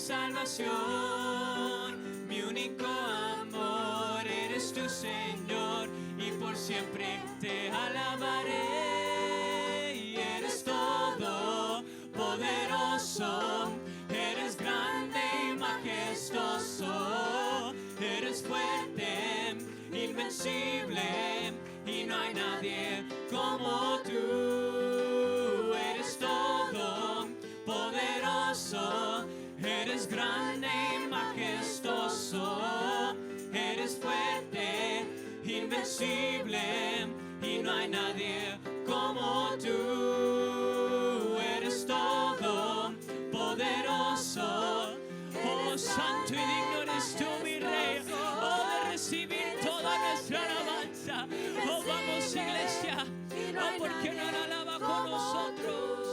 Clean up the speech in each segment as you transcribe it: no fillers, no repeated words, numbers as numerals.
salvación, mi único amor, eres tu Señor, y por siempre te alabaré. Y eres todo poderoso, eres grande y majestuoso, eres fuerte, invencible, y no hay nadie como tú. Eres todo poderoso, eres grande y majestuoso, eres fuerte, invencible, y no hay nadie como tú. Eres todo poderoso, oh santo y digno eres tú, mi Rey, oh de recibir toda nuestra alabanza. Oh vamos, iglesia, oh porque no la alaba con nosotros.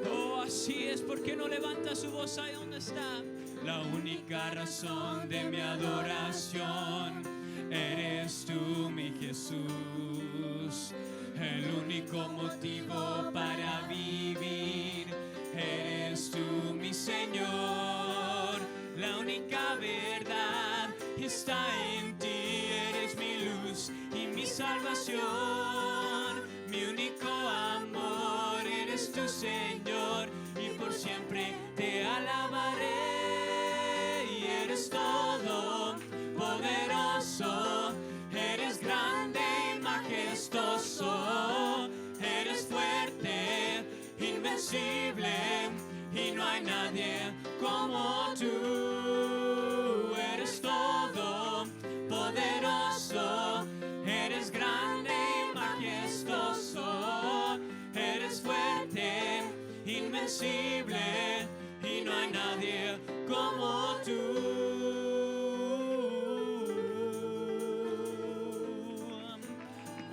Oh así es, porque no levanta su voz ahí donde está. La única razón de mi adoración eres tú, mi Jesús. El único motivo para vivir eres tú, mi Señor. La única verdad está en ti, eres mi luz y mi salvación. Mi único amor, eres tu Señor, y por siempre te alabaré. Y eres todo poderoso, eres grande y majestuoso, eres fuerte, invencible, y no hay nadie como tú. Eres todo poderoso, eres grande y majestuoso, eres fuerte, invencible, y no hay nadie como tú.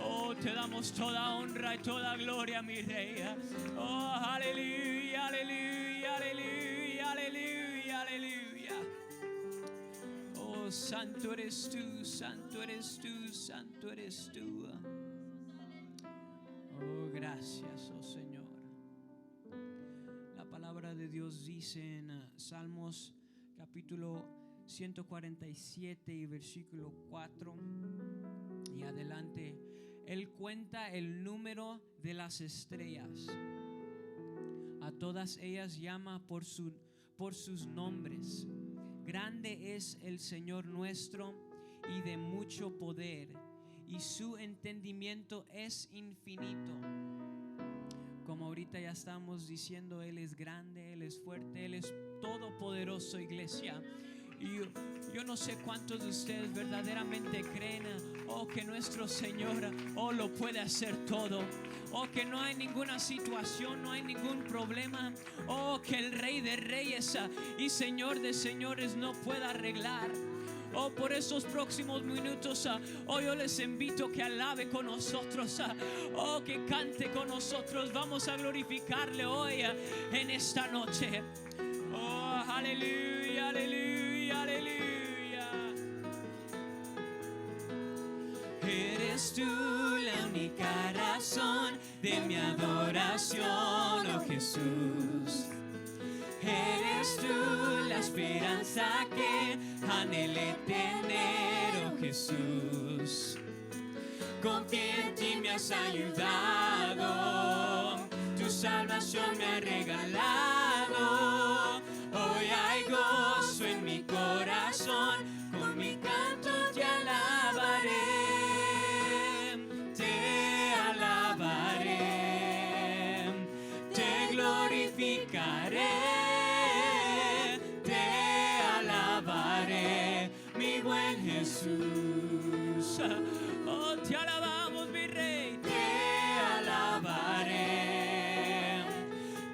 Oh, te damos toda honra y toda gloria, mi Rey. Oh, aleluya, aleluya, aleluya, aleluya, aleluya. Oh, santo eres tú, santo eres tú, santo eres tú. Oh, gracias, oh Señor. La palabra de Dios dice en Salmos capítulo 147 y versículo 4 y adelante: Él cuenta el número de las estrellas, a todas ellas llama por sus nombres. Grande es el Señor nuestro y de mucho poder, y su entendimiento es infinito. Como ahorita ya estamos diciendo, Él es grande, Él es fuerte, Él es todopoderoso, iglesia. Y yo no sé cuántos de ustedes verdaderamente creen que nuestro Señor lo puede hacer todo, que no hay ninguna situación, no hay ningún problema, que el Rey de Reyes y Señor de Señores no pueda arreglar. Por esos próximos minutos, yo les invito que alabe con nosotros, que cante con nosotros. Vamos a glorificarle hoy en esta noche. Oh, aleluya, aleluya, aleluya. Eres tú la única razón de mi adoración, oh Jesús. Eres tú la esperanza que anhelé tener, oh Jesús. Confié en ti, me has ayudado, tu salvación me ha regalado. Hoy hay gozo en mi corazón, con mi canto te alabaré, te alabaré, te glorificaré. Mi buen Jesús, oh te alabamos, mi Rey, te alabaré,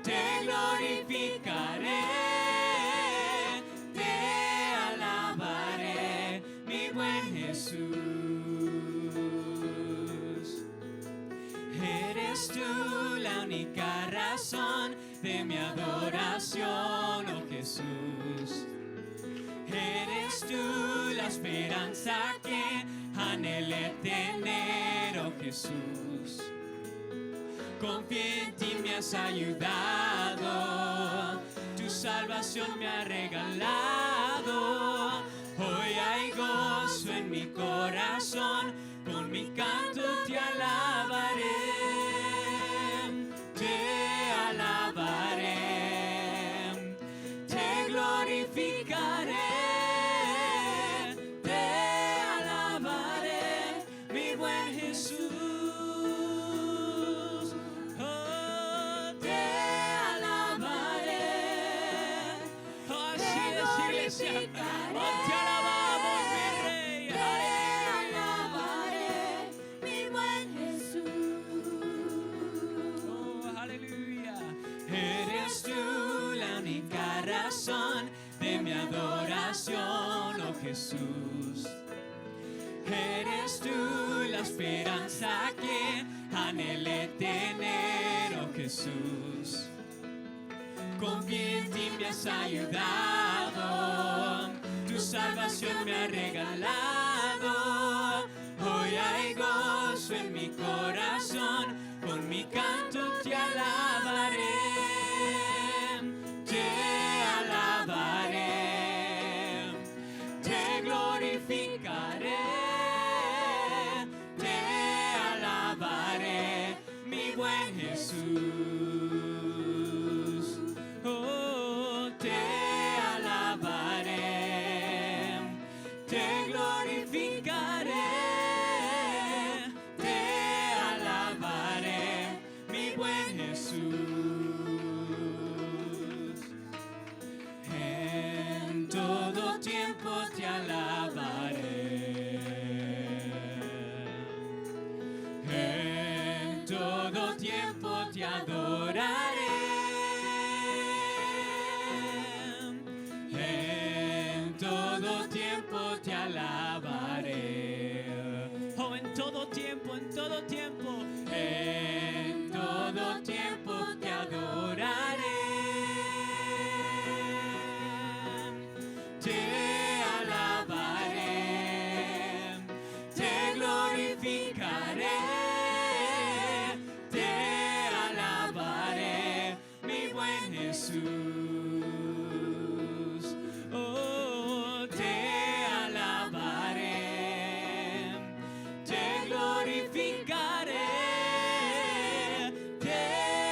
te glorificaré, te alabaré, mi buen Jesús. Eres tú la única razón de mi adoración, oh Jesús. Eres tú la esperanza que anhelé tener, oh Jesús. Confié en ti, me has ayudado, tu tu salvación me ha regalado. Hoy hay gozo en mi corazón, con mi canto te alabaré, te alabaré, te glorificaré, te alabaré, mi buen Jesús. Oh, te alabaré. Oh, así es, iglesia. Oh, te alabamos, mi Rey. Oh, aleluya. Eres tú la única razón de mi adoración, oh Jesús. Eres tú la esperanza que anhelé tener, oh Jesús. Confié en ti, me has ayudado, tu salvación me ha regalado. Hoy hay gozo en mi corazón, con mi canto te alabaré, te alabaré, te glorificaré, te alabaré, mi buen Jesús. Oh, te alabaré, te glorificaré, te alabaré, mi buen Jesús. En todo tiempo te alabaré, en todo tiempo te adoraré, en todo tiempo te alabaré. Oh, en todo tiempo, en todo tiempo, en todo tiempo te adoraré, te alabaré, te glorificaré, te alabaré, mi buen Jesús. Oh, te alabaré, te glorificaré, te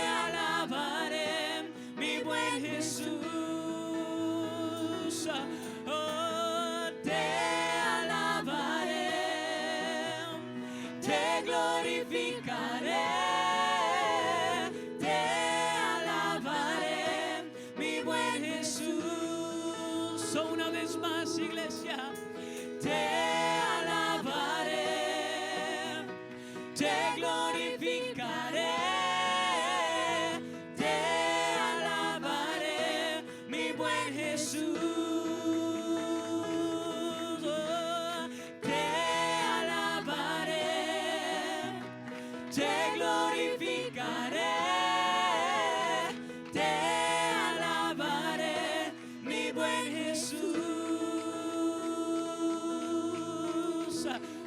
alabaré, mi buen Jesús. Oh, te alabaré, te glorificaré, te alabaré, mi buen Jesús. Oh, una vez más, iglesia, te alabaré, te glorificaré, te alabaré, mi buen Jesús. Oh, te alabaré, te glorificaré, te alabaré, mi buen Jesús.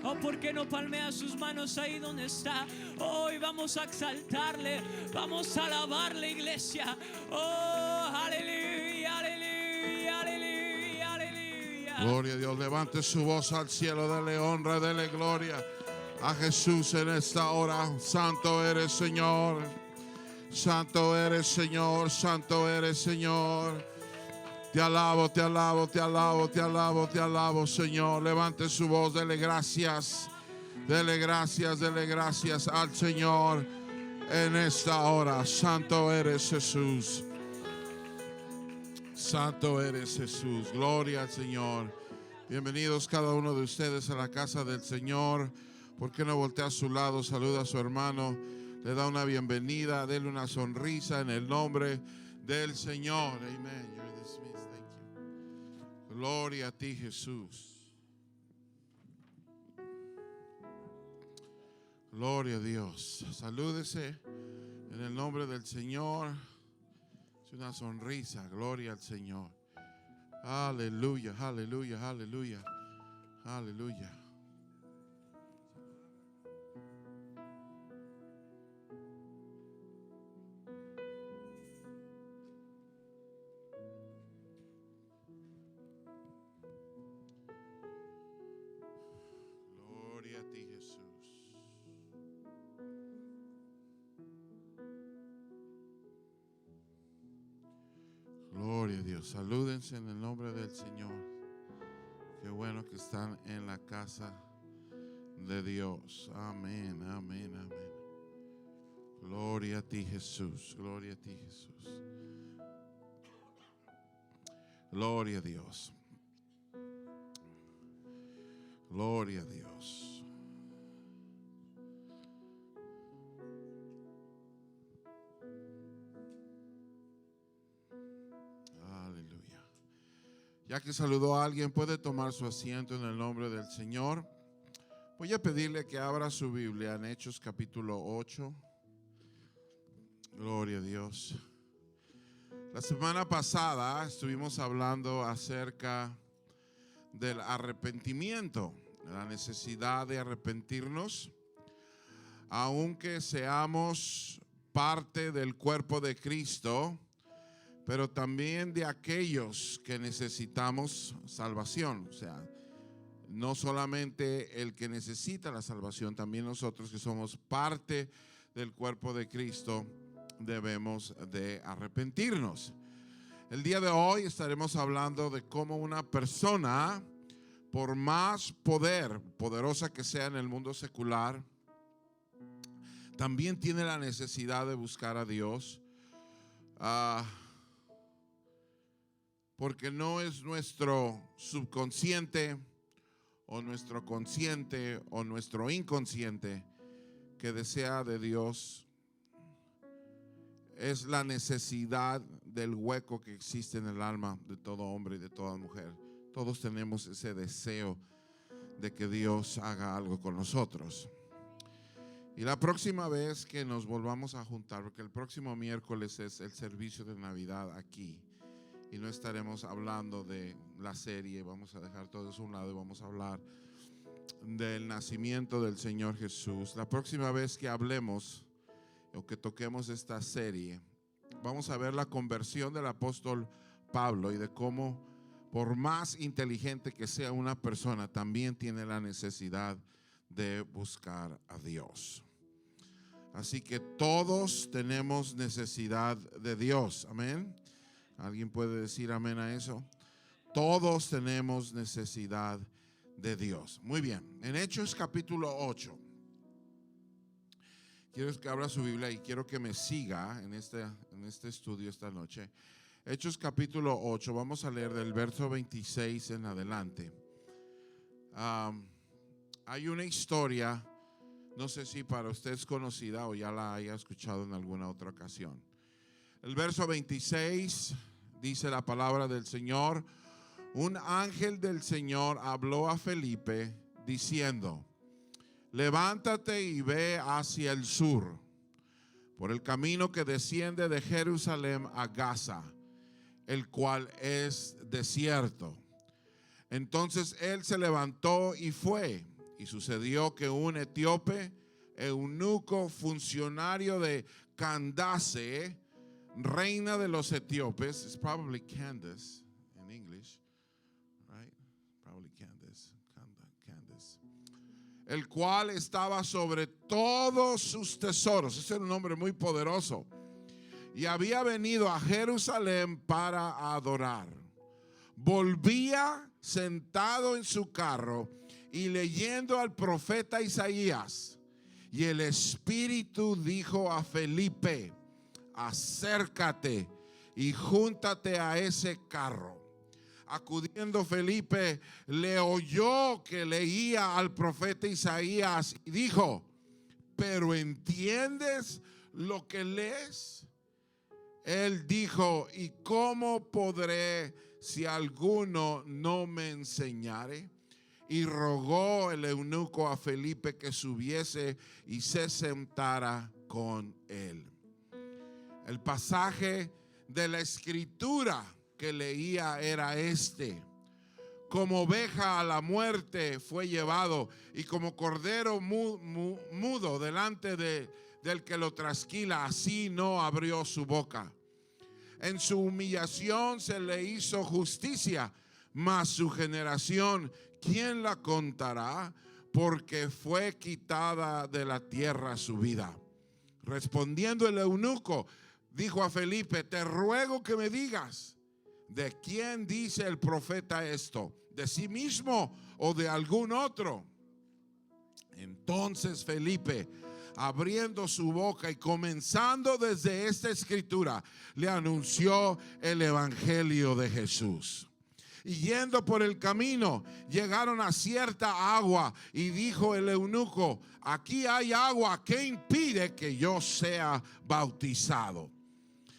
Oh, ¿por qué no palmea sus manos ahí donde está? Hoy vamos a exaltarle, vamos a alabarle, iglesia. Oh, aleluya, aleluya, aleluya, aleluya. Gloria a Dios, levante su voz al cielo, dele honra, dele gloria a Jesús en esta hora. Santo eres, Señor. Santo eres, Señor. Santo eres, Señor. Te alabo, te alabo, te alabo, te alabo, te alabo, Señor. Levante su voz, dele gracias. Dele gracias al Señor en esta hora. Santo eres, Jesús. Santo eres, Jesús. Gloria al Señor. Bienvenidos cada uno de ustedes a la casa del Señor. ¿Por qué no voltea a su lado? Saluda a su hermano. Le da una bienvenida. Dele una sonrisa en el nombre del Señor. Amén. You're dismissed. Thank you. Gloria a ti, Jesús. Gloria a Dios. Salúdese en el nombre del Señor. Es una sonrisa. Gloria al Señor. Aleluya, aleluya, aleluya, aleluya. Dios. Salúdense en el nombre del Señor. Qué bueno que están en la casa de Dios. Amén, amén, amén. Gloria a ti, Jesús. Gloria a ti, Jesús. Gloria a Dios. Gloria a Dios. Aleluya. Ya que saludó a alguien, puede tomar su asiento en el nombre del Señor. Voy a pedirle que abra su Biblia en Hechos capítulo 8. Gloria a Dios. La semana pasada estuvimos hablando acerca del arrepentimiento, de la necesidad de arrepentirnos, aunque seamos parte del cuerpo de Cristo, pero también de aquellos que necesitamos salvación. O sea, no solamente el que necesita la salvación, también nosotros que somos parte del cuerpo de Cristo debemos de arrepentirnos. El día de hoy estaremos hablando de cómo una persona, por más poderosa que sea en el mundo secular, también tiene la necesidad de buscar a Dios, porque no es nuestro subconsciente o nuestro consciente o nuestro inconsciente que desea de Dios. Es la necesidad del hueco que existe en el alma de todo hombre y de toda mujer. Todos tenemos ese deseo de que Dios haga algo con nosotros. Y la próxima vez que nos volvamos a juntar, porque el próximo miércoles es el servicio de Navidad aquí, y no estaremos hablando de la serie, vamos a dejar todo eso a un lado y vamos a hablar del nacimiento del Señor Jesús. La próxima vez que hablemos o que toquemos esta serie, vamos a ver la conversión del apóstol Pablo y de cómo, por más inteligente que sea una persona, también tiene la necesidad de buscar a Dios. Así que todos tenemos necesidad de Dios. Amén. ¿Alguien puede decir amén a eso? Todos tenemos necesidad de Dios. Muy bien. En Hechos capítulo 8. Quiero que abra su Biblia y quiero que me siga en este estudio esta noche. Hechos capítulo 8, vamos a leer del verso 26 en adelante. Hay una historia, no sé si para usted es conocida o ya la haya escuchado en alguna otra ocasión. El verso 26 dice la palabra del Señor: un ángel del Señor habló a Felipe diciendo: levántate y ve hacia el sur, por el camino que desciende de Jerusalén a Gaza, el cual es desierto. Entonces él se levantó y fue, y sucedió que un etíope, eunuco, funcionario de Candace, reina de los etíopes, it's probably Candace in English, right? Probably Candace. El cual estaba sobre todos sus tesoros. Ese era un hombre muy poderoso. Y había venido a Jerusalén para adorar. Volvía sentado en su carro y leyendo al profeta Isaías. Y el Espíritu dijo a Felipe: acércate y júntate a ese carro. Acudiendo Felipe, le oyó que leía al profeta Isaías y dijo: ¿pero entiendes lo que lees? Él dijo: ¿y cómo podré si alguno no me enseñare? Y rogó el eunuco a Felipe que subiese y se sentara con él. El pasaje de la escritura que leía era este: como oveja a la muerte fue llevado, y como cordero mudo delante del que lo trasquila, así no abrió su boca. En su humillación se le hizo justicia, mas su generación, ¿quién la contará? Porque fue quitada de la tierra su vida. Respondiendo el eunuco, dijo a Felipe: te ruego que me digas, ¿de quién dice el profeta esto? ¿De sí mismo o de algún otro? Entonces Felipe, abriendo su boca y comenzando desde esta escritura, le anunció el evangelio de Jesús. Y yendo por el camino, llegaron a cierta agua, y dijo el eunuco: aquí hay agua, ¿qué impide que yo sea bautizado?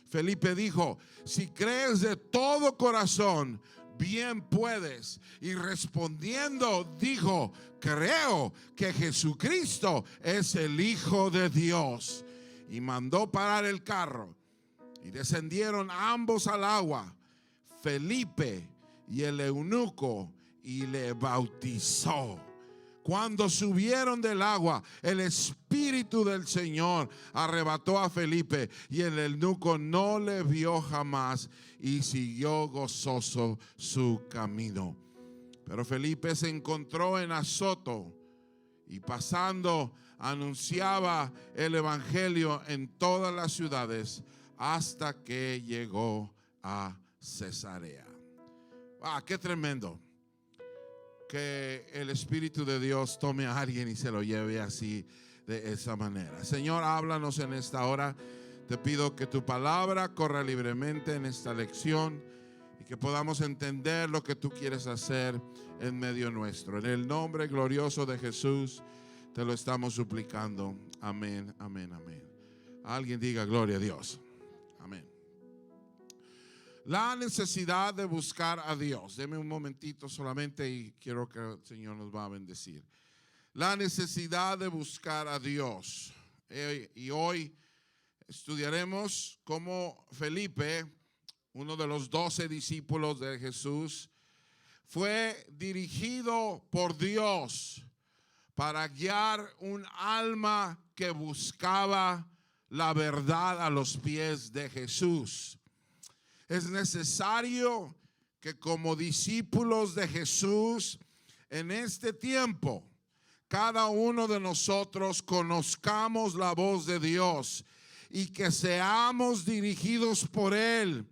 Felipe dijo: si crees de todo corazón, bien puedes. Y respondiendo dijo: creo que Jesucristo es el Hijo de Dios. Y mandó parar el carro, y descendieron ambos al agua, Felipe y el eunuco, y le bautizó. Cuando subieron del agua, el Espíritu del Señor arrebató a Felipe, y el eunuco no le vio jamás, y siguió gozoso su camino. Pero Felipe se encontró en Azoto, y pasando anunciaba el evangelio en todas las ciudades hasta que llegó a Cesarea. Qué tremendo que el Espíritu de Dios tome a alguien y se lo lleve así, de esa manera. Señor, háblanos en esta hora. Te pido que tu palabra corra libremente en esta lección y que podamos entender lo que tú quieres hacer en medio nuestro. En el nombre glorioso de Jesús te lo estamos suplicando. Amén, amén, amén. Alguien diga gloria a Dios. Amén. La necesidad de buscar a Dios. Deme un momentito solamente y quiero que el Señor nos va a bendecir. La necesidad de buscar a Dios. Y hoy estudiaremos cómo Felipe, uno de los 12 discípulos de Jesús, fue dirigido por Dios para guiar un alma que buscaba la verdad a los pies de Jesús. Es necesario que como discípulos de Jesús en este tiempo, cada uno de nosotros conozcamos la voz de Dios y que seamos dirigidos por Él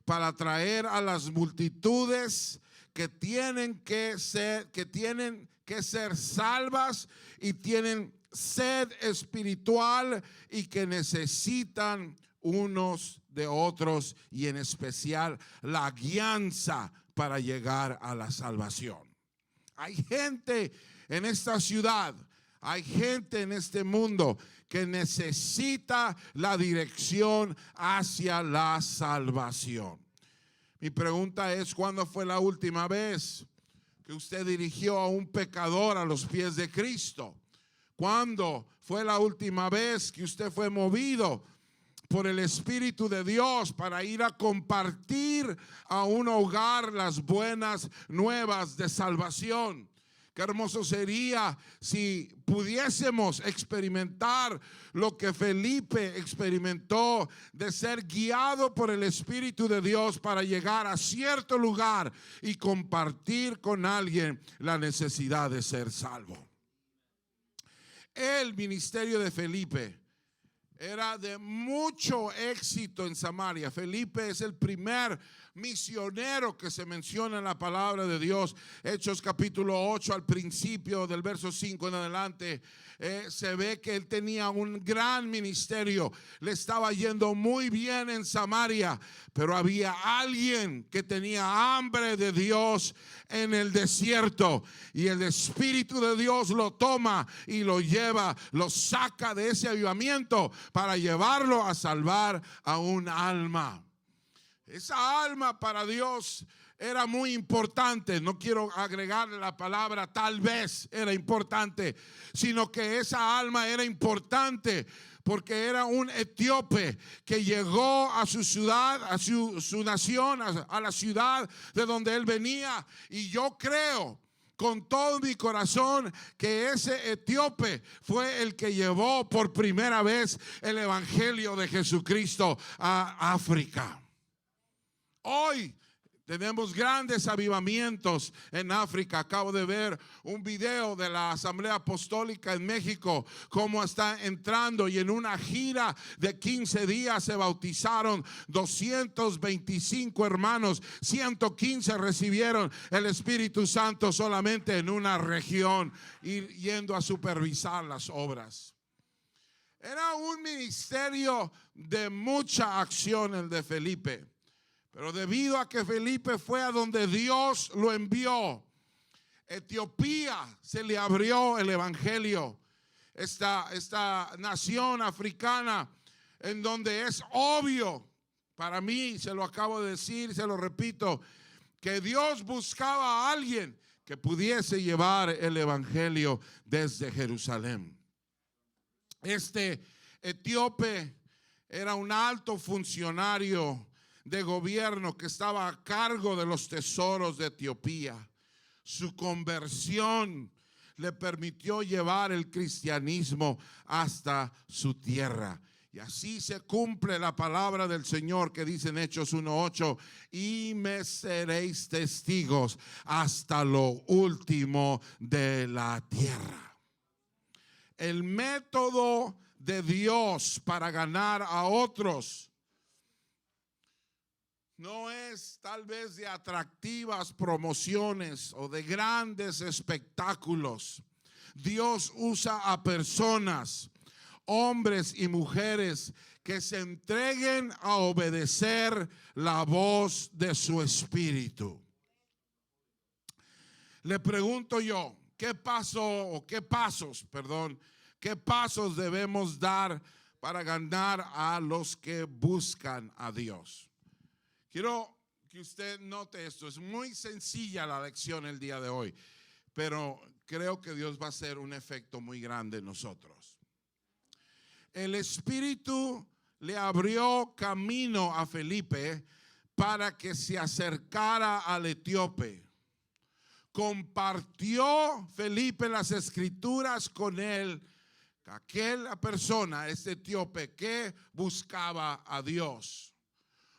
para traer a las multitudes que tienen que ser salvas y tienen sed espiritual y que necesitan unos de otros, y en especial la guianza para llegar a la salvación. Hay gente en esta ciudad, hay gente en este mundo que necesita la dirección hacia la salvación. Mi pregunta es: ¿cuándo fue la última vez que usted dirigió a un pecador a los pies de Cristo? ¿Cuándo fue la última vez que usted fue movido por el Espíritu de Dios para ir a compartir a un hogar las buenas nuevas de salvación? Qué hermoso sería si pudiésemos experimentar lo que Felipe experimentó, de ser guiado por el Espíritu de Dios para llegar a cierto lugar y compartir con alguien la necesidad de ser salvo. El ministerio de Felipe era de mucho éxito en Samaria. Felipe es el primer misionero que se menciona en la palabra de Dios. Hechos capítulo 8, al principio del verso 5 en adelante, se ve que él tenía un gran ministerio. Le estaba yendo muy bien en Samaria, pero había alguien que tenía hambre de Dios en el desierto, y el Espíritu de Dios lo toma y lo lleva, lo saca de ese avivamiento para llevarlo a salvar a un alma. Esa alma para Dios era muy importante. No quiero agregarle la palabra tal vez era importante, sino que esa alma era importante porque era un etíope que llegó a su ciudad, a su nación, a la ciudad de donde él venía. Y yo creo con todo mi corazón que ese etíope fue el que llevó por primera vez el evangelio de Jesucristo a África. Hoy Tenemos grandes avivamientos en África. Acabo de ver un video de la Asamblea Apostólica en México, cómo está entrando, y en una gira de 15 días se bautizaron 225 hermanos. 115 recibieron el Espíritu Santo solamente en una región, yendo a supervisar las obras. Era un ministerio de mucha acción el de Felipe. Pero debido a que Felipe fue a donde Dios lo envió, Etiopía se le abrió el evangelio. Esta nación africana, en donde es obvio, para mí, se lo acabo de decir, se lo repito, que Dios buscaba a alguien que pudiese llevar el evangelio desde Jerusalén. Este etíope era un alto funcionario de gobierno que estaba a cargo de los tesoros de Etiopía. Su conversión le permitió llevar el cristianismo hasta su tierra. Y así se cumple la palabra del Señor que dice en Hechos 1:8: y me seréis testigos hasta lo último de la tierra. El método de Dios para ganar a otros no es tal vez de atractivas promociones o de grandes espectáculos. Dios usa a personas, hombres y mujeres, que se entreguen a obedecer la voz de su espíritu. Le pregunto yo, ¿qué pasos debemos dar para ganar a los que buscan a Dios? Quiero que usted note esto. Es muy sencilla la lección el día de hoy, pero creo que Dios va a hacer un efecto muy grande en nosotros. El Espíritu le abrió camino a Felipe para que se acercara al etíope. Compartió Felipe las escrituras con él, aquella persona, este etíope, que buscaba a Dios.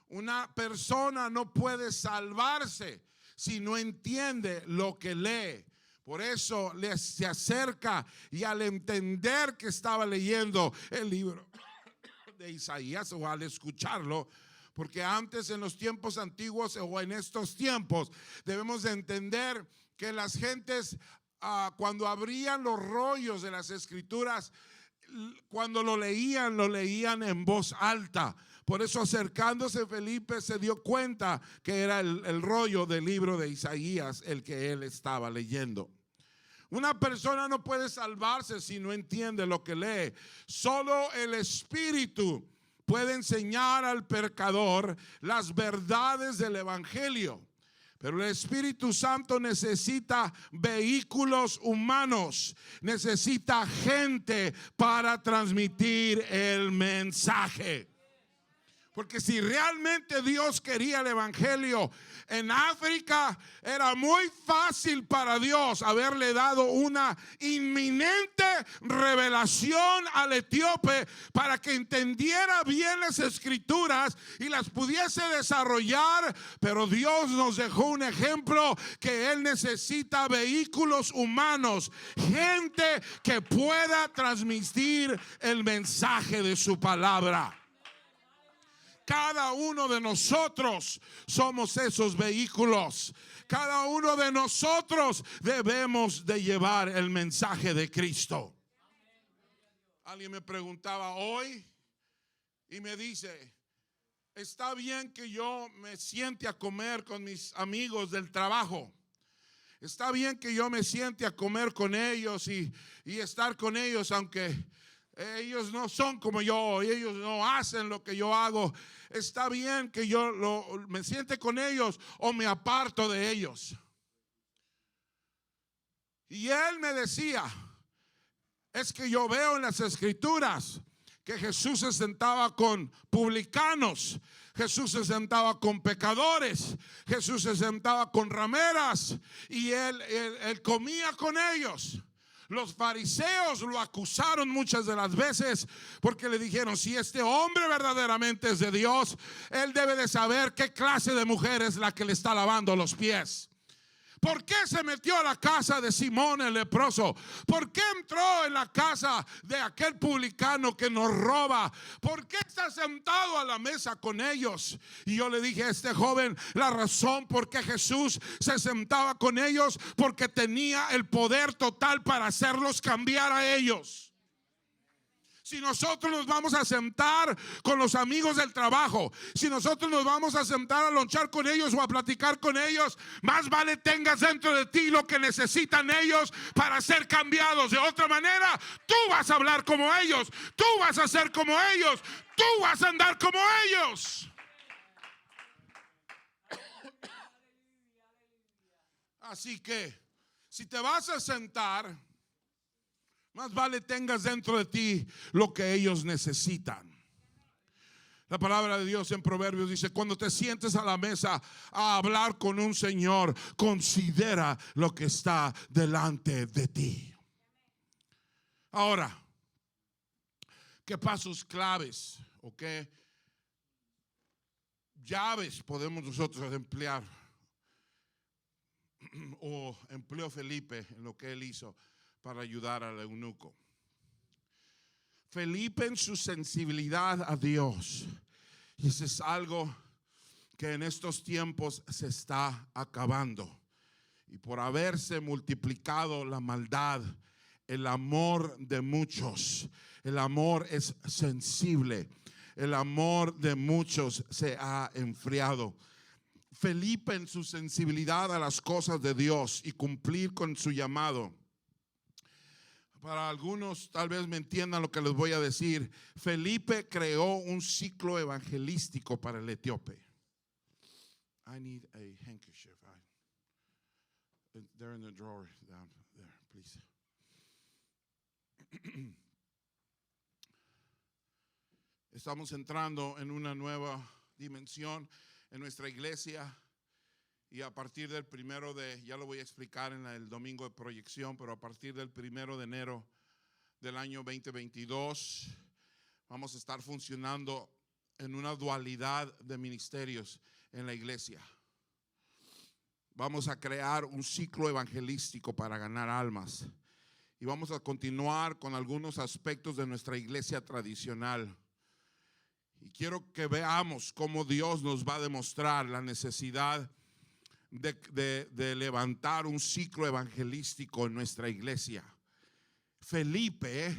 Una persona no puede salvarse si no entiende lo que lee. Por eso se acerca, y al entender que estaba leyendo el libro de Isaías, o al escucharlo, porque antes, en los tiempos antiguos o en estos tiempos, debemos de entender que las gentes, cuando abrían los rollos de las escrituras, cuando lo leían en voz alta. Por eso, acercándose Felipe, se dio cuenta que era el rollo del libro de Isaías el que él estaba leyendo. Una persona no puede salvarse si no entiende lo que lee. Solo el Espíritu puede enseñar al pecador las verdades del evangelio. Pero el Espíritu Santo necesita vehículos humanos, necesita gente para transmitir el mensaje. Porque si realmente Dios quería el evangelio en África, era muy fácil para Dios haberle dado una inminente revelación al etíope para que entendiera bien las escrituras y las pudiese desarrollar. Pero Dios nos dejó un ejemplo, que Él necesita vehículos humanos, gente que pueda transmitir el mensaje de su palabra. Cada uno de nosotros somos esos vehículos. Cada uno de nosotros debemos de llevar el mensaje de Cristo. Alguien me preguntaba hoy y me dice: está bien que yo me siente a comer con mis amigos del trabajo. Está bien que yo me siente a comer con ellos y estar con ellos, aunque ellos no son como yo, ellos no hacen lo que yo hago. Está bien que yo me siente con ellos o me aparto de ellos. Y él me decía: es que yo veo en las escrituras que Jesús se sentaba con publicanos, Jesús se sentaba con pecadores, Jesús se sentaba con rameras, y él comía con ellos. Los fariseos lo acusaron muchas de las veces porque le dijeron: si este hombre verdaderamente es de Dios, él debe de saber qué clase de mujer es la que le está lavando los pies. ¿Por qué se metió a la casa de Simón el leproso? ¿Por qué entró en la casa de aquel publicano que nos roba? ¿Por qué está sentado a la mesa con ellos? Y yo le dije a este joven, la razón por qué Jesús se sentaba con ellos, porque tenía el poder total para hacerlos cambiar a ellos. Si nosotros nos vamos a sentar con los amigos del trabajo, si nosotros nos vamos a sentar a lonchar con ellos o a platicar con ellos, más vale tengas dentro de ti lo que necesitan ellos para ser cambiados. De otra manera, tú vas a hablar como ellos, tú vas a ser como ellos, tú vas a andar como ellos. Así que, si te vas a sentar, más vale tengas dentro de ti lo que ellos necesitan. La palabra de Dios en Proverbios dice: cuando te sientes a la mesa a hablar con un señor, considera lo que está delante de ti. Ahora, ¿qué pasos claves o qué llaves podemos nosotros emplear? O empleó Felipe en lo que él hizo para ayudar al eunuco. Felipe, en su sensibilidad a Dios, y eso es algo que en estos tiempos se está acabando, y por haberse multiplicado la maldad, el amor de muchos, el amor es sensible, el amor de muchos se ha enfriado. Felipe, en su sensibilidad a las cosas de Dios y cumplir con su llamado. Para algunos tal vez me entiendan lo que les voy a decir. Felipe creó un ciclo evangelístico para el etíope. I need a handkerchief. They're in the drawer down there, please. Estamos entrando en una nueva dimensión en nuestra iglesia. Y a partir del 1 de, ya lo voy a explicar en el domingo de proyección, pero a partir del 1 de enero del año 2022 vamos a estar funcionando en una dualidad de ministerios en la iglesia. Vamos a crear un ciclo evangelístico para ganar almas y vamos a continuar con algunos aspectos de nuestra iglesia tradicional. Y quiero que veamos cómo Dios nos va a demostrar la necesidad de levantar un ciclo evangelístico en nuestra iglesia. Felipe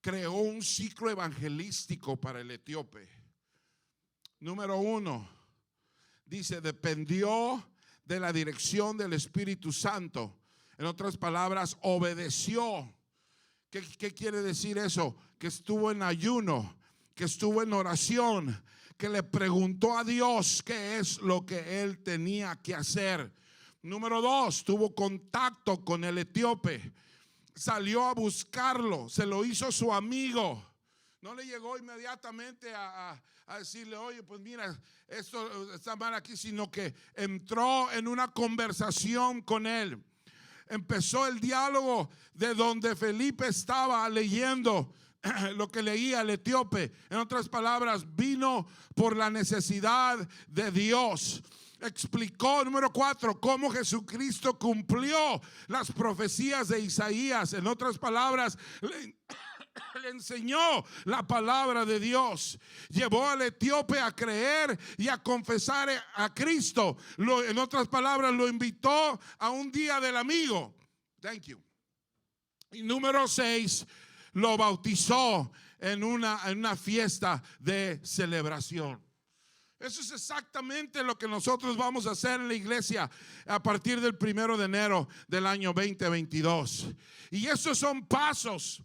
creó un ciclo evangelístico para el etíope. Número 1, dice: dependió de la dirección del Espíritu Santo. En otras palabras, obedeció. ¿Qué quiere decir eso? Que estuvo en ayuno, que estuvo en oración, que le preguntó a Dios qué es lo que él tenía que hacer. Número 2, tuvo contacto con el etíope, salió a buscarlo, se lo hizo su amigo. No le llegó inmediatamente a decirle: oye, pues mira, esto está mal aquí, sino que entró en una conversación con él. Empezó el diálogo de donde Felipe estaba leyendo lo que leía el etíope. En otras palabras, vino por la necesidad de Dios. Explicó, número 4, cómo Jesucristo cumplió las profecías de Isaías. En otras palabras, le enseñó la palabra de Dios. Llevó al etíope a creer y a confesar a Cristo. En otras palabras, lo invitó a un día del amigo. Thank you. Y número 6, lo bautizó en una fiesta de celebración. Eso es exactamente lo que nosotros vamos a hacer en la iglesia a partir del 1 de enero del año 2022. Y esos son pasos.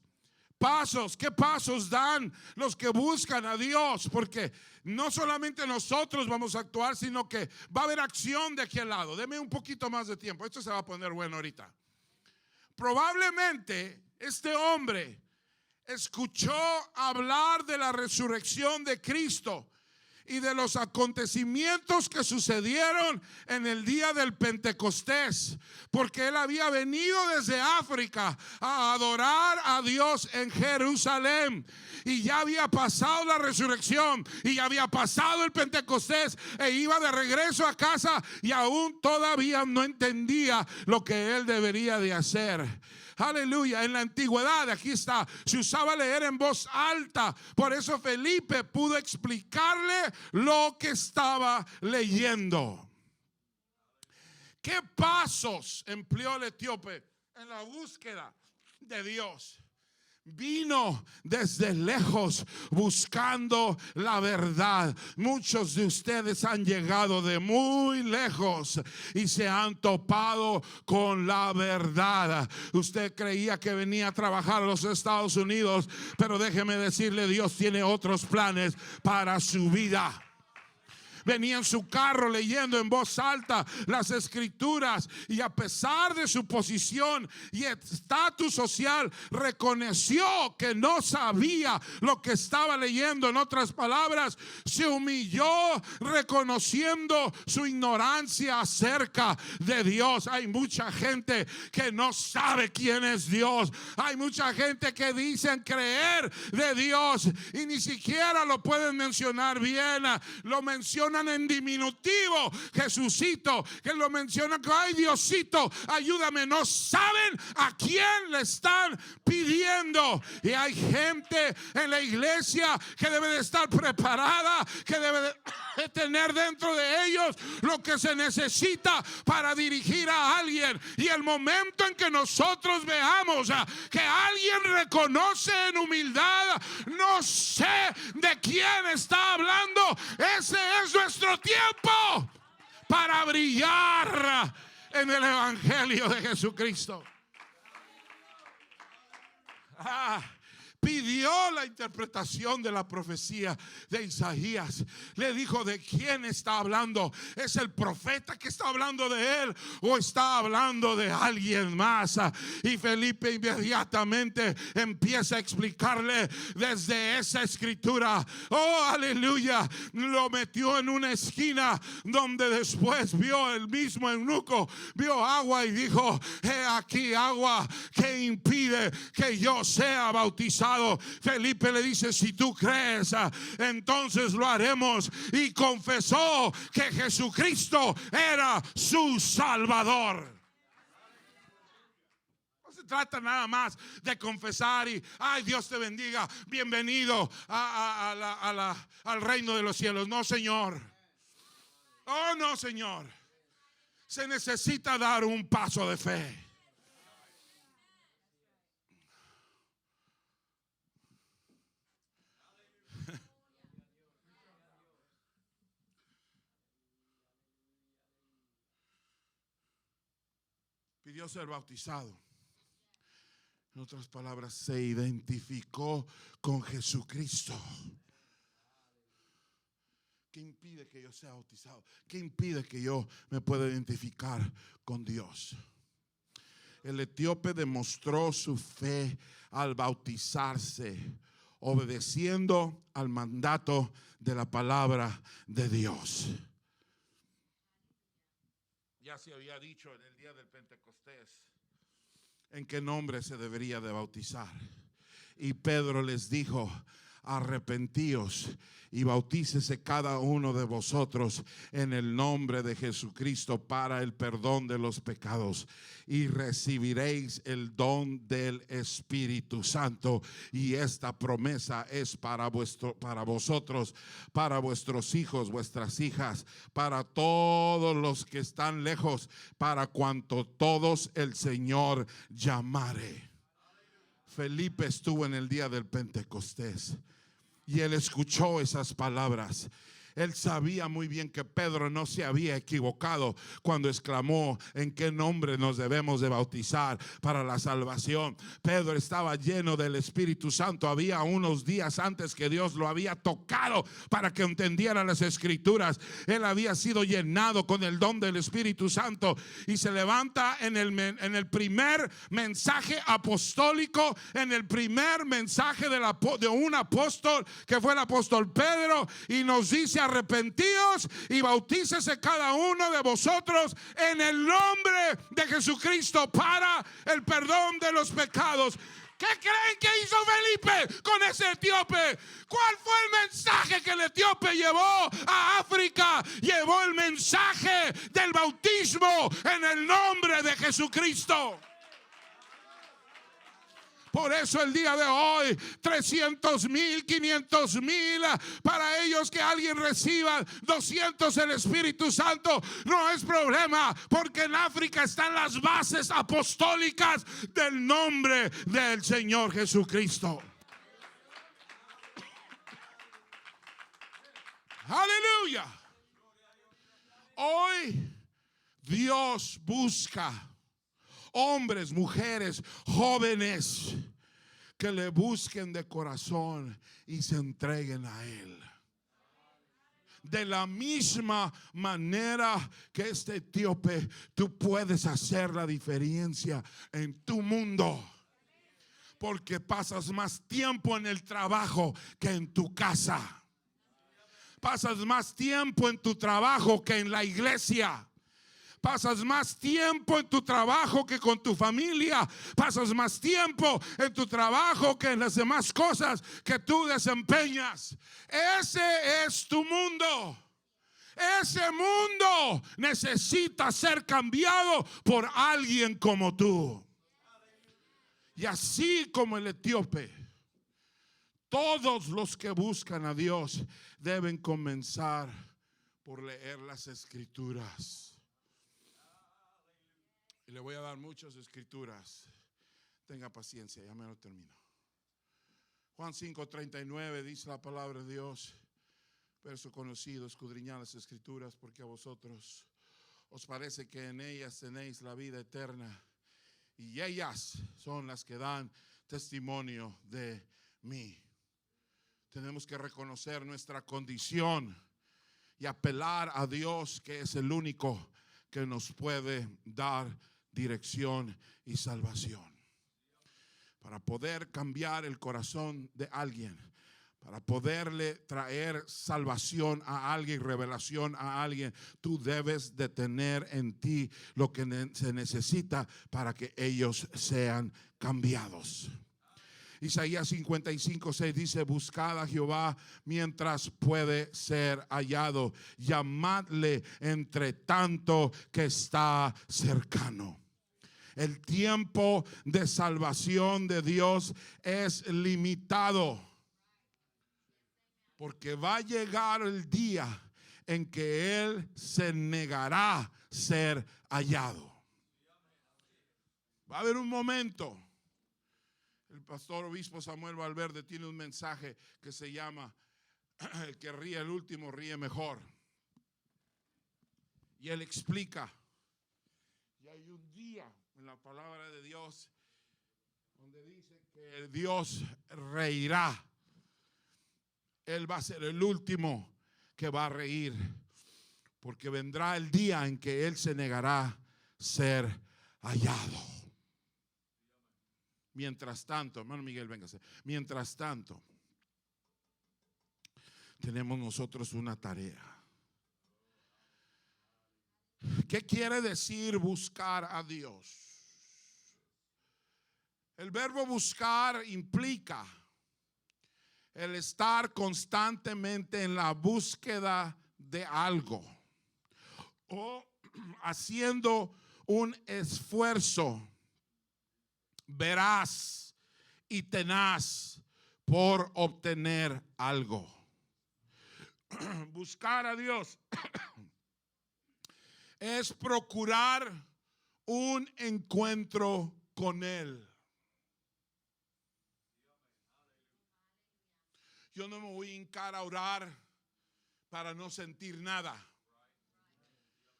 ¿Qué pasos dan los que buscan a Dios? Porque no solamente nosotros vamos a actuar, sino que va a haber acción de aquí al lado. Deme un poquito más de tiempo. Esto se va a poner bueno ahorita. Probablemente este hombre escuchó hablar de la resurrección de Cristo y de los acontecimientos que sucedieron en el día del Pentecostés, porque él había venido desde África a adorar a Dios en Jerusalén, y ya había pasado la resurrección y ya había pasado el Pentecostés, e iba de regreso a casa y aún todavía no entendía lo que él debería de hacer. Aleluya. En la antigüedad, aquí está, se usaba leer en voz alta. Por eso Felipe pudo explicarle lo que estaba leyendo. ¿Qué pasos empleó el etíope en la búsqueda de Dios? Vino desde lejos buscando la verdad. Muchos de ustedes han llegado de muy lejos y se han topado con la verdad. Usted creía que venía a trabajar a los Estados Unidos, pero déjeme decirle, Dios tiene otros planes para su vida. Venía en su carro leyendo en voz alta las escrituras, y a pesar de su posición y estatus social, reconoció que no sabía lo que estaba leyendo. En otras palabras, se humilló reconociendo su ignorancia acerca de Dios. Hay mucha gente que no sabe quién es Dios. Hay mucha gente que dicen creer de Dios y ni siquiera lo pueden mencionar bien. Lo mencionan en diminutivo, Jesucito, que lo mencionan que ay Diosito, ayúdame. No saben a quién le están pidiendo. Y hay gente en la iglesia que debe de estar preparada, que debe de tener dentro de ellos lo que se necesita para dirigir a alguien. Y el momento en que nosotros veamos que alguien reconoce en humildad, no sé de quién está hablando, ese es nuestro tiempo para brillar en el evangelio de Jesucristo. Pidió la interpretación de la profecía de Isaías. Le dijo, ¿de quién está hablando? ¿Es el profeta que está hablando de él o está hablando de alguien más? Y Felipe inmediatamente empieza a explicarle desde esa escritura. Oh, aleluya. Lo metió en una esquina donde después vio el mismo eunuco, vio agua y dijo, he aquí agua que impide que yo sea bautizado. Felipe le dice, si tú crees, entonces lo haremos. Y confesó que Jesucristo era su Salvador. No se trata nada más de confesar y ay, Dios te bendiga, bienvenido al reino de los cielos. No, Señor. Oh, no, Señor. Se necesita dar un paso de fe. Pidió ser bautizado. En otras palabras, se identificó con Jesucristo. ¿Qué impide que yo sea bautizado? ¿Qué impide que yo me pueda identificar con Dios? El etíope demostró su fe al bautizarse, obedeciendo al mandato de la palabra de Dios. Ya se había dicho en el día del Pentecostés en qué nombre se debería de bautizar. Y Pedro les dijo, arrepentíos y bautícese cada uno de vosotros en el nombre de Jesucristo para el perdón de los pecados, y recibiréis el don del Espíritu Santo. Y esta promesa es para vosotros, para vuestros hijos, vuestras hijas, para todos los que están lejos, para cuanto todos el Señor llamare. Felipe estuvo en el día del Pentecostés y él escuchó esas palabras. Él sabía muy bien que Pedro no se había equivocado cuando exclamó, ¿en qué nombre nos debemos de bautizar para la salvación? Pedro estaba lleno del Espíritu Santo. Había unos días antes que Dios lo había tocado para que entendiera las escrituras. Él había sido llenado con el don del Espíritu Santo y se levanta en el primer mensaje apostólico, en el primer mensaje de un apóstol que fue el apóstol Pedro, y nos dice, arrepentíos y bautícese cada uno de vosotros en el nombre de Jesucristo para el perdón de los pecados. ¿Qué creen que hizo Felipe con ese etíope? ¿Cuál fue el mensaje que el etíope llevó a África? Llevó el mensaje del bautismo en el nombre de Jesucristo. Por eso el día de hoy 300,000, 500,000 para ellos que alguien reciba 200 el Espíritu Santo no es problema, porque en África están las bases apostólicas del nombre del Señor Jesucristo. Aleluya. Hoy Dios busca hombres, mujeres, jóvenes que le busquen de corazón y se entreguen a Él. De la misma manera que este etíope, tú puedes hacer la diferencia en tu mundo. Porque pasas más tiempo en el trabajo que en tu casa. Pasas más tiempo en tu trabajo que en la iglesia. Pasas más tiempo en tu trabajo que con tu familia. Pasas más tiempo en tu trabajo que en las demás cosas que tú desempeñas. Ese es tu mundo. Ese mundo necesita ser cambiado por alguien como tú. Y así como el etíope, todos los que buscan a Dios deben comenzar por leer las Escrituras. Y le voy a dar muchas escrituras. Tenga paciencia, ya me lo termino. Juan 5:39 dice la palabra de Dios, verso conocido: escudriñad las Escrituras, porque a vosotros os parece que en ellas tenéis la vida eterna, y ellas son las que dan testimonio de mí. Tenemos que reconocer nuestra condición y apelar a Dios, que es el único que nos puede dar dirección y salvación. Para poder cambiar el corazón de alguien, para poderle traer salvación a alguien, revelación a alguien, tú debes de tener en ti lo que se necesita para que ellos sean cambiados. Isaías 55:6 dice: buscad a Jehová mientras puede ser hallado, llamadle entre tanto que está cercano. El tiempo de salvación de Dios es limitado, porque va a llegar el día en que Él se negará ser hallado. Va a haber un momento. El pastor obispo Samuel Valverde tiene un mensaje que se llama el que ríe el último ríe mejor. Y él explica, y hay un día en la palabra de Dios donde dice que Dios reirá. Él va a ser el último que va a reír, porque vendrá el día en que Él se negará ser hallado. Mientras tanto, hermano Miguel, véngase. Mientras tanto, tenemos nosotros una tarea. ¿Qué quiere decir buscar a Dios? El verbo buscar implica el estar constantemente en la búsqueda de algo o haciendo un esfuerzo veraz y tenaz por obtener algo. Buscar a Dios es procurar un encuentro con Él. Yo no me voy a hincar a orar para no sentir nada.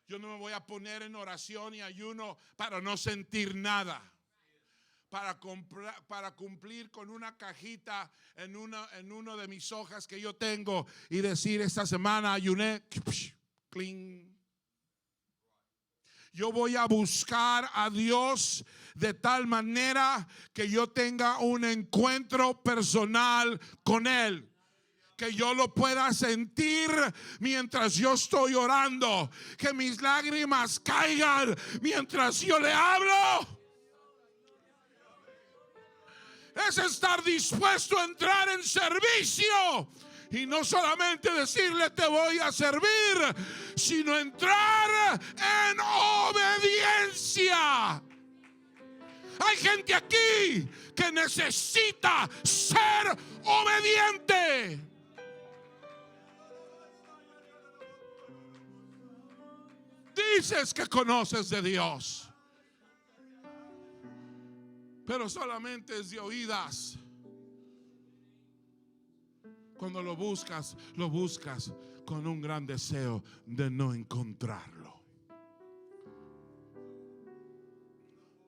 Yo no me voy a poner en oración y ayuno para no sentir nada. Para cumplir con una cajita en uno de mis hojas que yo tengo y decir: esta semana ayuné. Cling. Yo voy a buscar a Dios de tal manera que yo tenga un encuentro personal con Él. que yo lo pueda sentir mientras yo estoy orando, que mis lágrimas caigan mientras yo le hablo. Es estar dispuesto a entrar en servicio y no solamente decirle te voy a servir, sino entrar en obediencia. Hay gente aquí que necesita ser obediente. Dices que conoces de Dios, pero solamente es de oídas. Cuando lo buscas con un gran deseo de no encontrarlo.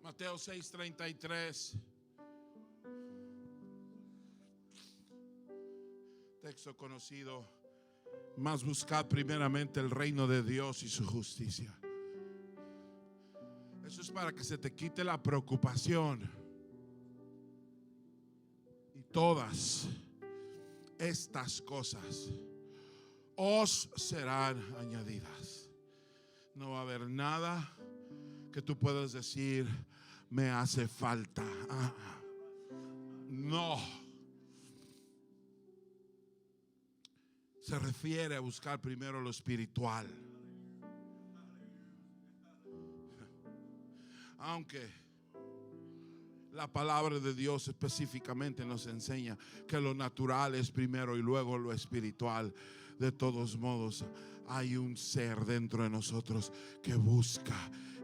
Mateo 6:33. Texto conocido. Mas buscad primeramente el reino de Dios y su justicia. Eso es para que se te quite la preocupación. Y todas estas cosas os serán añadidas. No va a haber nada que tú puedas decir me hace falta. No. Se refiere a buscar primero lo espiritual. Aunque la palabra de Dios específicamente nos enseña que lo natural es primero y luego lo espiritual. De todos modos, hay un ser dentro de nosotros que busca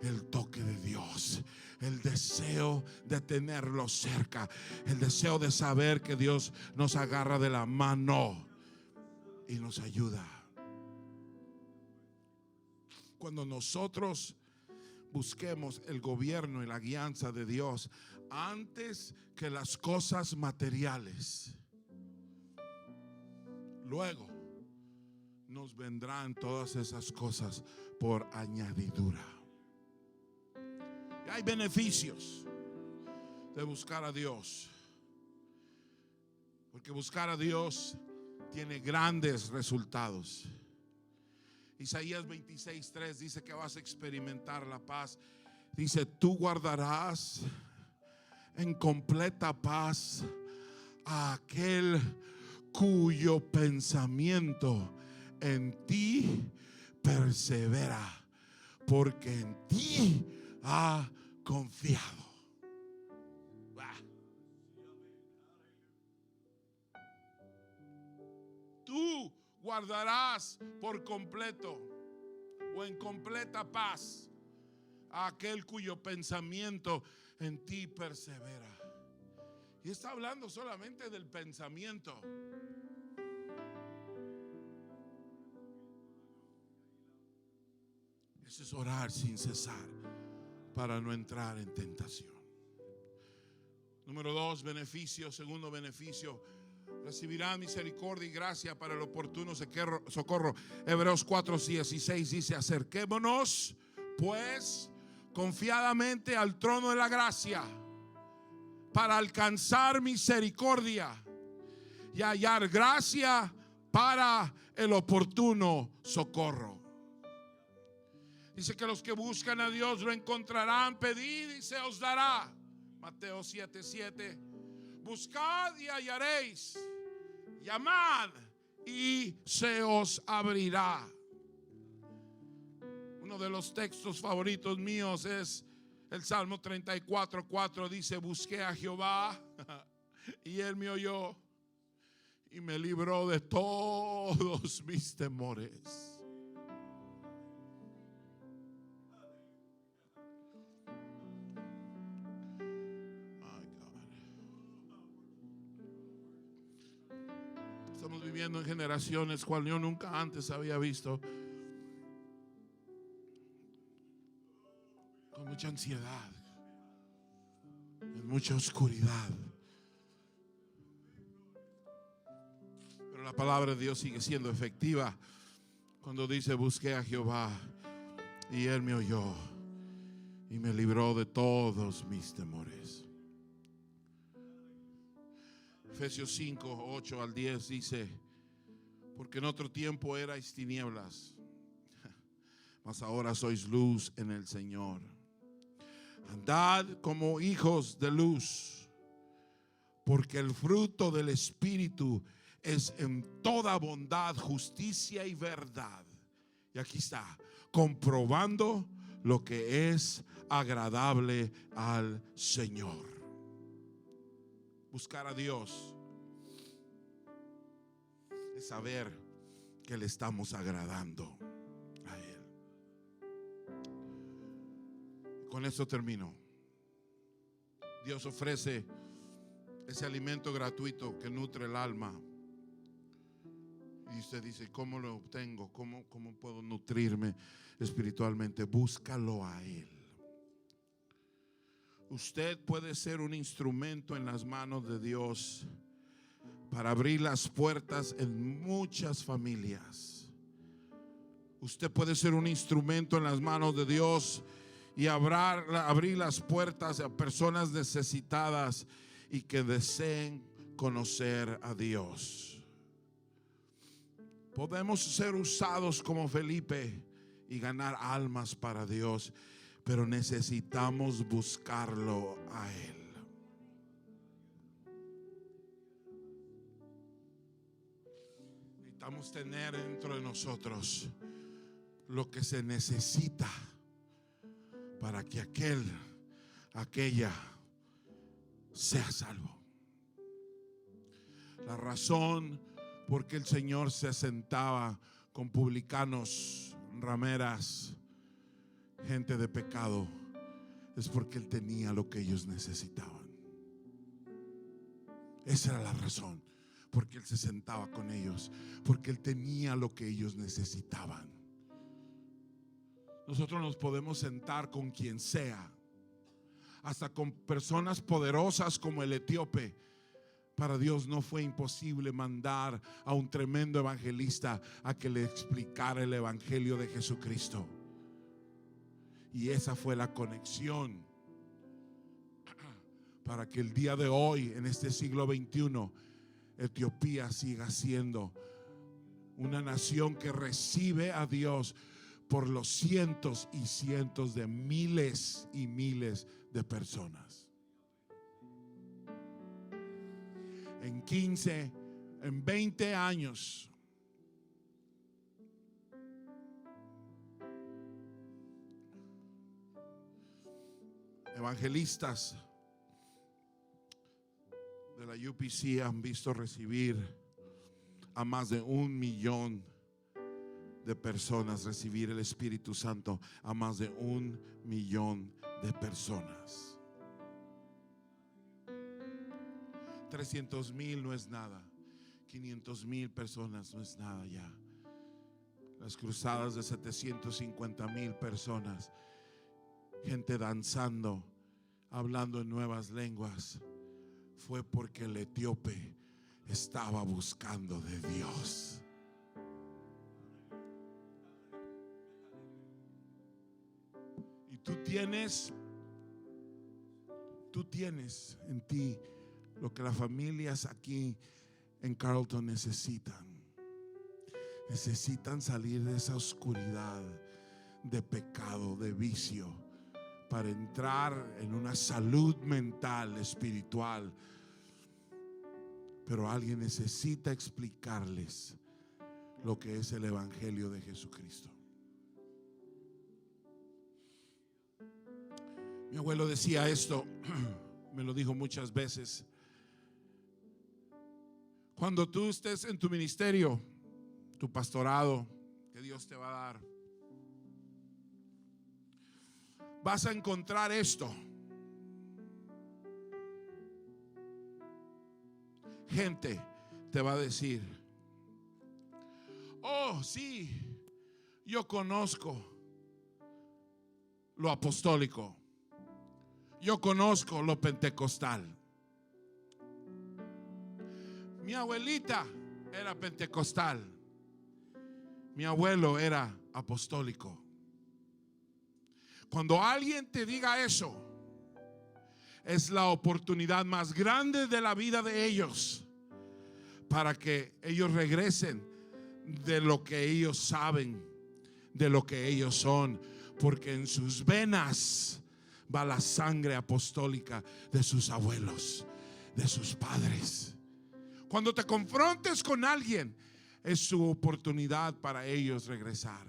el toque de Dios, el deseo de tenerlo cerca, el deseo de saber que Dios nos agarra de la mano y nos ayuda. Cuando nosotros busquemos el gobierno y la guianza de Dios antes que las cosas materiales, luego nos vendrán todas esas cosas por añadidura. Y hay beneficios de buscar a Dios, porque buscar a Dios tiene grandes resultados. Isaías 26:3 dice que vas a experimentar la paz. Dice, tú guardarás en completa paz a aquel cuyo pensamiento en ti persevera, porque en ti ha confiado. Tú guardarás por completo o en completa paz a aquel cuyo pensamiento en ti persevera. Y está hablando solamente del pensamiento. Eso es orar sin cesar para no entrar en tentación. Número 2, beneficio. Segundo beneficio, recibirán misericordia y gracia para el oportuno socorro. Hebreos 4:16 dice, acerquémonos pues confiadamente al trono de la gracia para alcanzar misericordia y hallar gracia para el oportuno socorro. Dice que los que buscan a Dios lo encontrarán. Pedid y se os dará. Mateo 7:7. Buscad y hallaréis. Llamad y se os abrirá. Uno de los textos favoritos míos es el Salmo 34:4. Dice, busqué a Jehová y él me oyó y me libró de todos mis temores. Estamos viviendo en generaciones cual yo nunca antes había visto, con mucha ansiedad, en mucha oscuridad. Pero la palabra de Dios sigue siendo efectiva cuando dice, busqué a Jehová y él me oyó y me libró de todos mis temores. Efesios 5:8 al 10 dice, Porque en otro tiempo erais tinieblas, mas ahora sois luz en el Señor. Andad como hijos de luz, porque el fruto del Espíritu es en toda bondad, justicia y verdad. Y aquí está, comprobando lo que es agradable al Señor. Buscar a Dios es saber que le estamos agradando a Él. Con esto termino. Dios ofrece ese alimento gratuito que nutre el alma. Y usted dice, ¿cómo lo obtengo? ¿Cómo puedo nutrirme espiritualmente? Búscalo a Él. Usted puede ser un instrumento en las manos de Dios para abrir las puertas en muchas familias. Usted puede ser un instrumento en las manos de Dios y abrir las puertas a personas necesitadas y que deseen conocer a Dios. Podemos ser usados como Felipe y ganar almas para Dios, pero necesitamos buscarlo a Él. Necesitamos tener dentro de nosotros lo que se necesita para que aquella sea salvo. La razón por qué el Señor se sentaba con publicanos, rameras, gente de pecado, es porque Él tenía lo que ellos necesitaban. Esa era la razón porque Él se sentaba con ellos, porque Él tenía lo que ellos necesitaban. Nosotros nos podemos sentar con quien sea, hasta con personas poderosas como el etíope. Para Dios no fue imposible mandar a un tremendo evangelista a que le explicara el evangelio de Jesucristo. Y esa fue la conexión para que el día de hoy, en este siglo XXI, Etiopía siga siendo una nación que recibe a Dios por los cientos y cientos de miles y miles de personas. En 15, en 20 años, evangelistas de la UPC han visto recibir a más de 1 millón de personas, recibir el Espíritu Santo a más de 1 millón de personas. 300,000 no es nada, 500,000 personas no es nada ya. Las cruzadas de 750,000 personas, gente danzando, hablando en nuevas lenguas, fue porque el etíope estaba buscando de Dios. Y tú tienes en ti lo que las familias aquí en Carlton necesitan. Necesitan salir de esa oscuridad de pecado, de vicio, para entrar en una salud mental, espiritual. Pero alguien necesita explicarles lo que es el evangelio de Jesucristo. Mi abuelo decía esto, me lo dijo muchas veces. Cuando tú estés en tu ministerio, tu pastorado que Dios te va a dar, vas a encontrar esto. Gente te va a decir: oh, sí, yo conozco lo apostólico, yo conozco lo pentecostal. Mi abuelita era pentecostal, mi abuelo era apostólico. Cuando alguien te diga eso, es la oportunidad más grande de la vida de ellos para que ellos regresen de lo que ellos saben, de lo que ellos son, porque en sus venas va la sangre apostólica de sus abuelos, de sus padres. Cuando te confrontes con alguien, es su oportunidad para ellos regresar.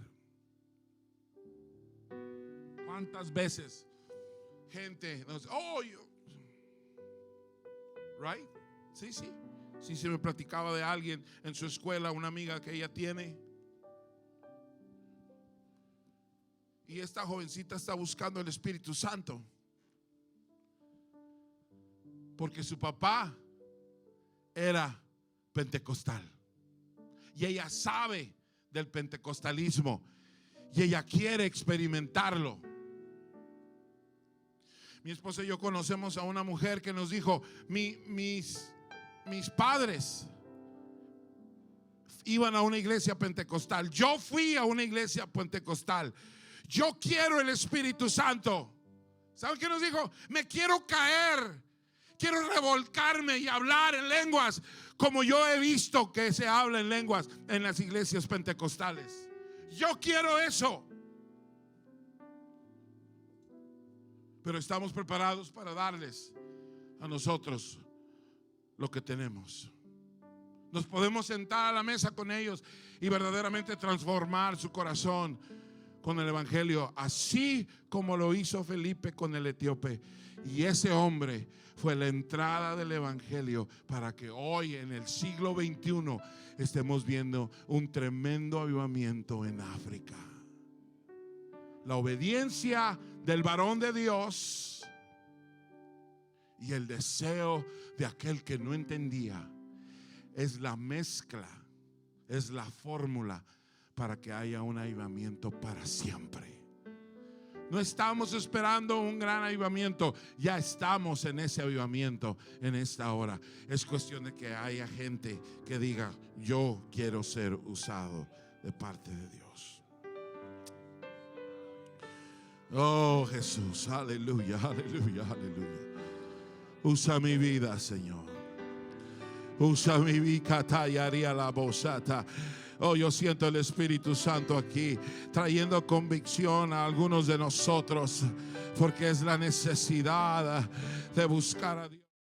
¿Cuántas veces gente nos right? Sí, se me platicaba de alguien en su escuela, una amiga que ella tiene, y esta jovencita está buscando el Espíritu Santo porque su papá era pentecostal y ella sabe del pentecostalismo y ella quiere experimentarlo. Mi esposa y yo conocemos a una mujer que nos dijo: mis padres iban a una iglesia pentecostal, yo fui a una iglesia pentecostal, yo quiero el Espíritu Santo. ¿Saben qué nos dijo? Me quiero caer, quiero revolcarme y hablar en lenguas como yo he visto que se habla en lenguas en las iglesias pentecostales. Yo quiero eso. Pero estamos preparados para darles a nosotros lo que tenemos. Nos podemos sentar a la mesa con ellos y verdaderamente transformar su corazón con el evangelio, así como lo hizo Felipe con el etíope. Y ese hombre fue la entrada del evangelio para que hoy en el siglo XXI estemos viendo un tremendo avivamiento en África. La obediencia del varón de Dios y el deseo de aquel que no entendía es la mezcla, es la fórmula para que haya un avivamiento para siempre. No estamos esperando un gran avivamiento, ya estamos en ese avivamiento en esta hora. Es cuestión de que haya gente que diga: yo quiero ser usado de parte de Dios. Oh Jesús, aleluya, aleluya, aleluya. Usa mi vida, Señor. Usa mi vida, tallaría la bozata. Oh, yo siento el Espíritu Santo aquí trayendo convicción a algunos de nosotros, porque es la necesidad de buscar a Dios.